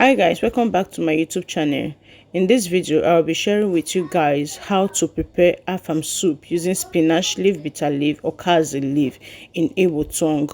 Hi guys, welcome back to my YouTube channel. In this video I'll be sharing with you guys how to prepare afam soup using spinach leaf, bitter leaf or kazi leaf in Igbo tongue,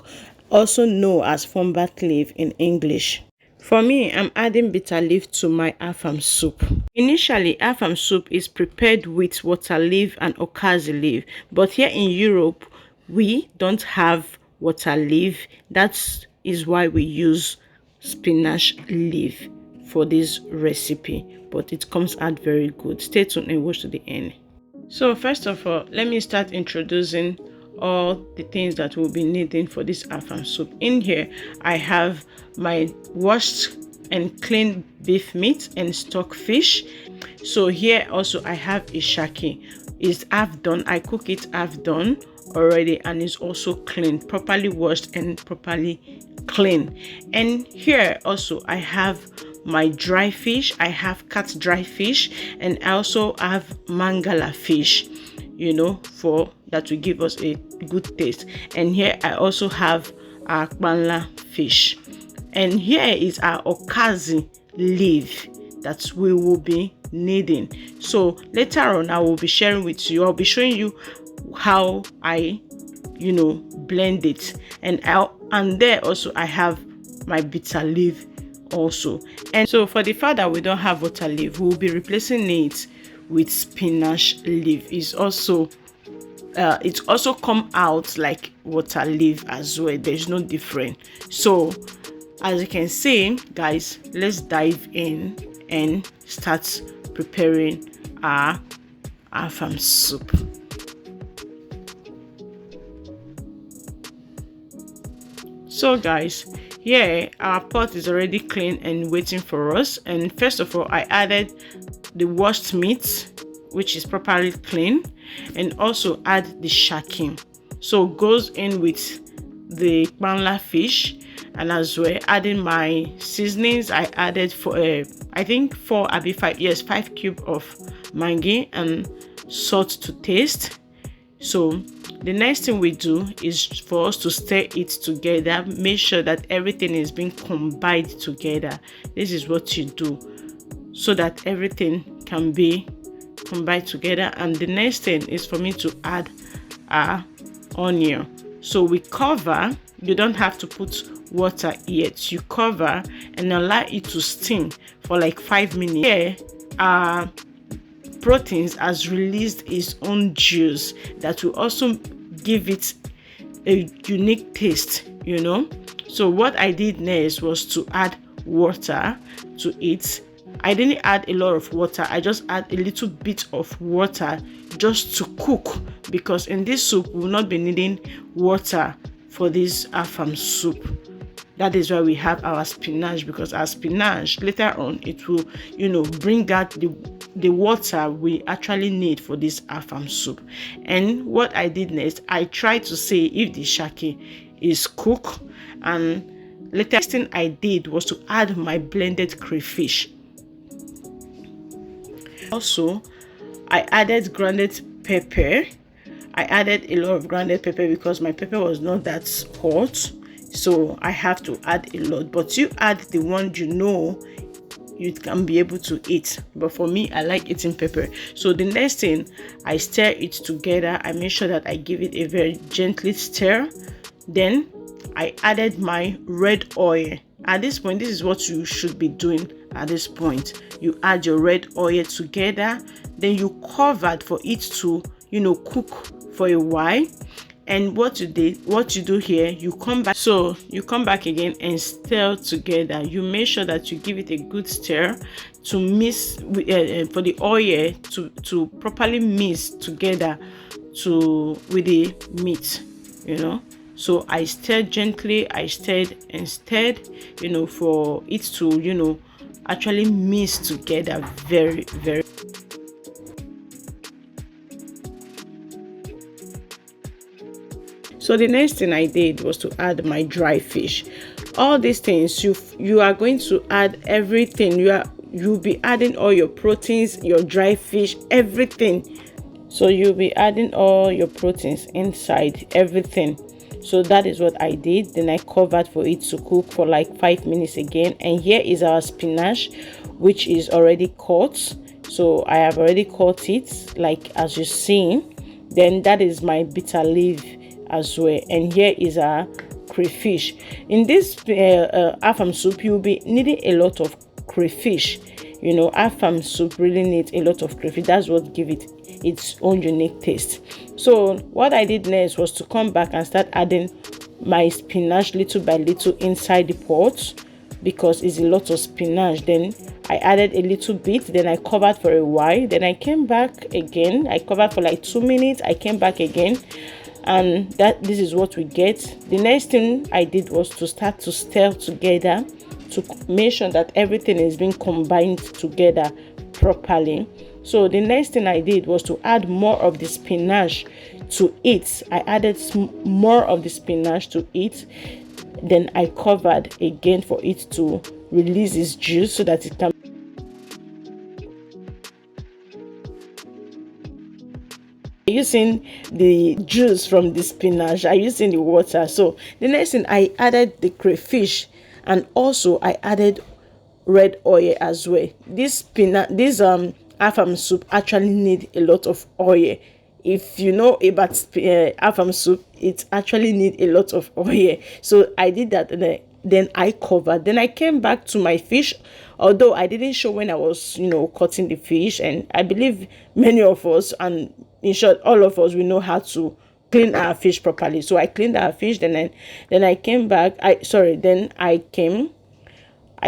also known as fombat leaf in English. For me, I'm adding bitter leaf to my afam soup. Initially, afam soup is prepared with water leaf and okazi leaf, but here in Europe we don't have water leaf. That is why we use spinach leaf for this recipe, but it comes out very good. Stay tuned and watch to the end. So first of all, let me start introducing all the things that we'll be needing for this afam soup. In here I have my washed and clean beef meat and stock fish. So here also I have a shaki. It's half done. I cook it half done already, and it's also clean, properly washed and properly clean. And here also I have my dry fish. I have cat dry fish, and I also have mangala fish, for that will give us a good taste. And here I also have our kbanla fish, and here is our okazi leaf that we will be needing. So later on I will be sharing with you, I'll be showing you how I blend it. And there also I have my bitter leaf also. And so for the fact that we don't have water leaf, we will be replacing it with spinach leaf. It's also come out like water leaf as well. There's no difference. So as you can see guys, let's dive in and start preparing our afam soup. So guys, here our pot is already clean and waiting for us. And first of all, I added the washed meat, which is properly clean, and also add the shaki. So goes in with the kbanla fish, and as well adding my seasonings. I added I think 5 cubes of maggi and salt to taste. So the next thing we do is for us to stir it together. Make sure that everything is being combined together. This is what you do so that everything can be combined together. And the next thing is for me to add our onion. So we cover. You don't have to put water yet. You cover and allow it to steam for like 5 minutes. Here our proteins has released its own juice that will also give it a unique taste. So what I did next was to add water to it. I didn't add a lot of water. I just add a little bit of water just to cook, because in this soup we will not be needing water for this afam soup. That is why we have our spinach, because our spinach later on it will bring out the water we actually need for this afam soup. And what I did next, I tried to see if the shaki is cooked, and later thing I did was to add my blended crayfish. Also I added grounded pepper. I added a lot of grounded pepper because my pepper was not that hot, so I have to add a lot. But you add the one you can be able to eat, but for me I like eating pepper. So the next thing, I stir it together. I make sure that I give it a very gently stir. Then I added my red oil. At this point, this is what you should be doing. At this point, you add your red oil together, then you covered for it to cook for a while. And what you do here, you come back. So you come back again and stir together. You make sure that you give it a good stir to mix for the oil to properly mix together with the meat. So I stirred gently. I stirred and stirred, for it to actually mix together very, very. So the next thing I did was to add my dry fish. All these things you are going to add everything. You'll be adding all your proteins, your dry fish, everything. So you'll be adding all your proteins inside everything. So that is what I did. Then I covered for it to cook for like 5 minutes again. And here is our spinach, which is already cut. So I have already cut it, like as you see. Then that is my bitter leaf as well. And here is our crayfish. In this afam soup, you'll be needing a lot of crayfish. Afam soup really needs a lot of crayfish. That's what give it its own unique taste. So what I did next was to come back and start adding my spinach little by little inside the pot, because it's a lot of spinach. Then I added a little bit, then I covered for a while, then I came back again. I covered for like 2 minutes, I came back again, and this is what we get. The next thing I did was to start to stir together to make sure that everything is being combined together properly. So the next thing I did was to add more of the spinach to it. I added more of the spinach to it. Then I covered again for it to release its juice so that it can using the juice from the spinach. I using the water. So the next thing, I added the crayfish, and also I added red oil as well. This afam soup actually need a lot of oil. If you know about afam soup, it actually need a lot of oil. So I did that, and then I covered. Then I came back to my fish, although I didn't show when I was cutting the fish. And I believe many of us, and in short all of us, we know how to clean our fish properly. So I cleaned our fish. Then I came back. I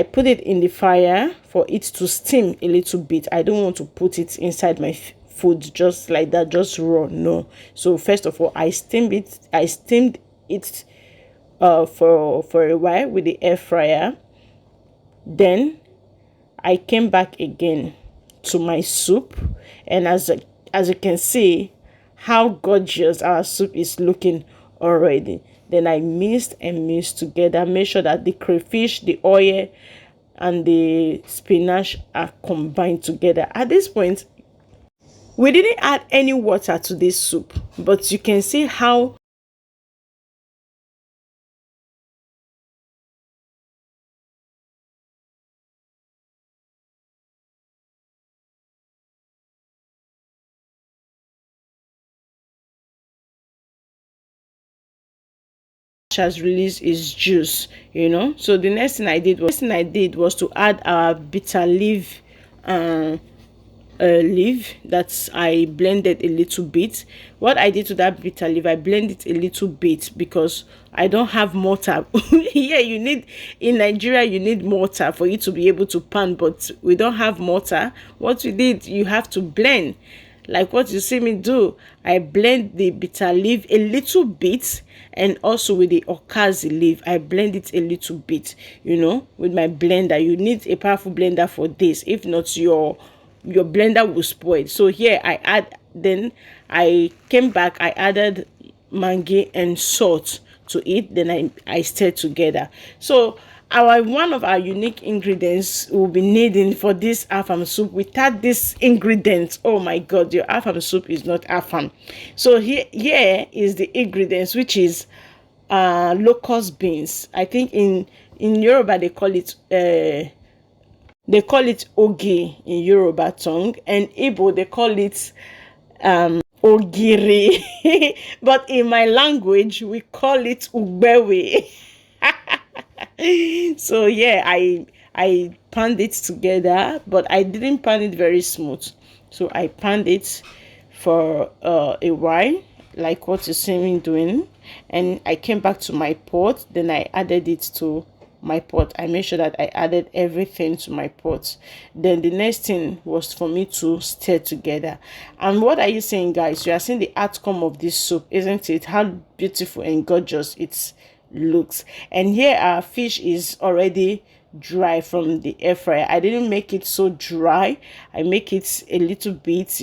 put it in the fire for it to steam a little bit. I don't want to put it inside my food just like that, just raw. No. So first of all, I steamed it for a while with the air fryer. Then I came back again to my soup, and as you can see how gorgeous our soup is looking already. Then I mixed together, make sure that the crayfish, the oil, and the spinach are combined together. At this point, we didn't add any water to this soup, but you can see how has released its juice. So the next thing I did was to add our bitter leaf leaf that I blended a little bit. What I did to that bitter leaf, I blended it a little bit because I don't have mortar. Yeah, in Nigeria you need mortar for you to be able to pan, but we don't have mortar. What we did, you have to blend like what you see me do. I blend the bitter leaf a little bit, and also with the okazi leaf I blend it a little bit, with my blender. You need a powerful blender for this, if not your blender will spoil. So here then I came back, I added mangi and salt to it. Then I stirred together. So one of our unique ingredients we'll be needing for this afam soup. Without this ingredient, oh my god, your afam soup is not afam. So here is the ingredients, which is locust beans. I think in Yoruba they call it ogi in Yoruba tongue, and Igbo they call it ogiri. But in my language we call it ugbewe. So yeah, I panned it together, but I didn't pan it very smooth. So I panned it for a while, like what you see me doing, and I came back to my pot. Then I added it to my pot. I made sure that I added everything to my pot. Then the next thing was for me to stir together. And what are you saying, guys? You are seeing the outcome of this soup, isn't it? How beautiful and gorgeous it looks. And here our fish is already dry from the air fryer. I didn't make it so dry. I make it a little bit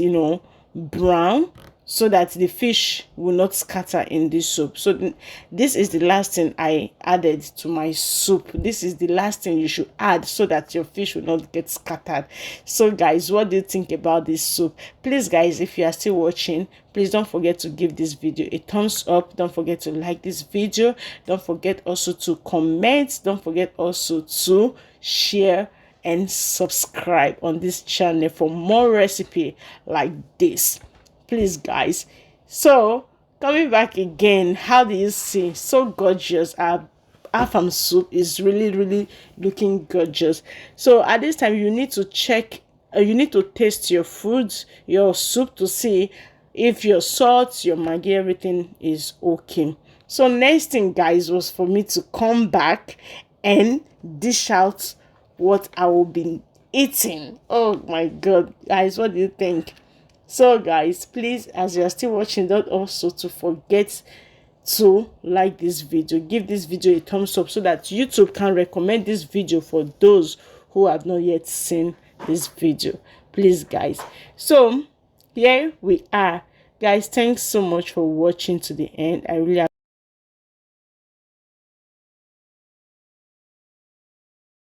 brown, so that the fish will not scatter in this soup. So this is the last thing I added to my soup. This is the last thing you should add so that your fish will not get scattered. So guys, what do you think about this soup? Please guys, if you are still watching, please don't forget to give this video a thumbs up. Don't forget to like this video. Don't forget also to comment. Don't forget also to share and subscribe on this channel for more recipe like this, please guys. So coming back again, how do you see? So gorgeous. Our Afang soup is really looking gorgeous. So at this time you need to check, you need to taste your foods, your soup, to see if your salt, your maggi, everything is okay. So next thing guys was for me to come back and dish out what I will be eating. Oh my god guys, what do you think? So guys, please, as you are still watching, don't also to forget to like this video, give this video a thumbs up so that YouTube can recommend this video for those who have not yet seen this video, please guys. So here we are guys. Thanks so much for watching to the end. I really